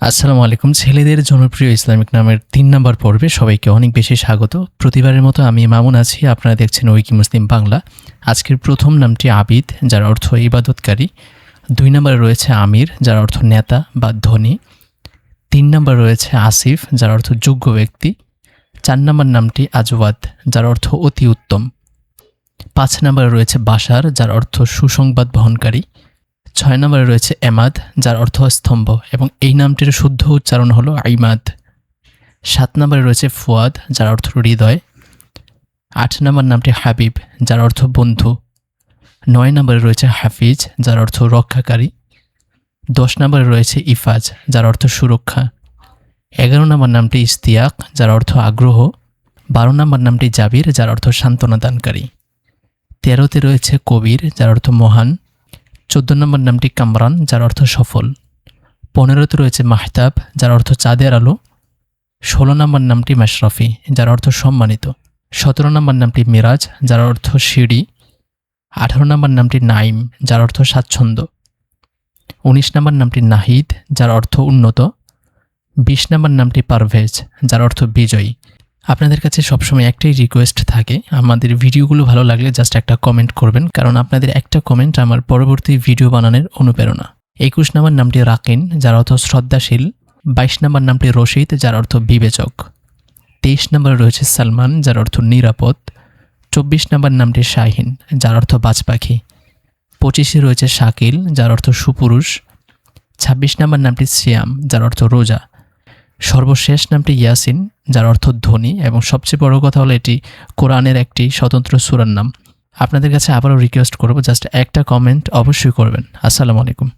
আসসালামু আলাইকুম। ছেলেদের জনপ্রিয় ইসলামিক নামের ৩ নাম্বার পর্বে সবাইকে অনেক বেশি স্বাগত। প্রতিবারের মতো আমি মামুন আছি। আপনারা দেখছেন উইকি মুসলিম বাংলা। আজকের প্রথম নামটি আবিদ, যার অর্থ ইবাদতকারী। ২ নম্বরে রয়েছে আমির, যার অর্থ নেতা বা ধনী। ৩ নম্বরে রয়েছে আসিফ, যার অর্থ যোগ্য ব্যক্তি। ৪ নম্বর নামটি আজওয়াদ, যার অর্থ অতি উত্তম। ৫ নম্বরে রয়েছে বাশার, যার অর্থ সুসংবাদ বহনকারী। ৬ নম্বরে রয়েছে এমাদ, যার অর্থ স্তম্ভ, এবং এই নামটির শুদ্ধ উচ্চারণ হলো আইমাদ। ৭ নম্বরে রয়েছে ফুয়াদ, যার অর্থ হৃদয়। ৮ নম্বর নামটি হাবিব, যার অর্থ বন্ধু। ৯ নম্বরে রয়েছে হাফিজ, যার অর্থ রক্ষাকারী। ১০ নম্বরে রয়েছে ইফাজ, যার অর্থ সুরক্ষা। ১১ নম্বর নামটি ইস্তিয়াক, যার অর্থ আগ্রহ। ১২ নম্বর নামটি জাবির, যার অর্থ সান্ত্বনা দানকারী। ১৩তে রয়েছে কবির, যার অর্থ মহান। ১৪ নম্বর নামটি কামরান, যার অর্থ সফল। ১৫তে রয়েছে মাহতাব, যার অর্থ চাঁদের আলো। ১৬ নম্বর নামটি মাশরাফি, যার অর্থ সম্মানিত। ১৭ নম্বর নামটি মিরাজ, যার অর্থ সিঁড়ি। ১৮ নম্বর নামটি নাইম, যার অর্থ স্বাচ্ছন্দ্য। ১৯ নম্বর নামটি নাহিদ, যার অর্থ উন্নত। ২০ নম্বর নামটি পারভেজ, যার অর্থ বিজয়ী। আপনাদের কাছে সবসময় একটাই রিকোয়েস্ট থাকে, আমাদের ভিডিওগুলো ভালো লাগলে জাস্ট একটা কমেন্ট করবেন, কারণ আপনাদের একটা কমেন্ট আমার পরবর্তী ভিডিও বানানোর অনুপ্রেরণা। ২১ নম্বর নামটি রাকিন, যার অর্থ শ্রদ্ধাশীল। ২২ নম্বর নামটি রশিদ, যার অর্থ বিবেচক। ২৩ নম্বরে রয়েছে সালমান, যার অর্থ নিরাপদ। ২৪ নম্বর নামটি শাহিন, যার অর্থ বাজ পাখি। ২৫-এ রয়েছে শাকিল, যার অর্থ সুপুরুষ। ২৬ নম্বর নামটি সিয়াম, যার অর্থ রোজা। সর্বশেষ নামটি ইয়াসিন, যার অর্থ ধনী, এবং সবচেয়ে বড় কথা হলো এটি কোরআনের একটি স্বতন্ত্র সূরার নাম। আপনাদের কাছে আবারও রিকোয়েস্ট করব, জাস্ট একটা কমেন্ট অবশ্যই করবেন। আসসালামু আলাইকুম।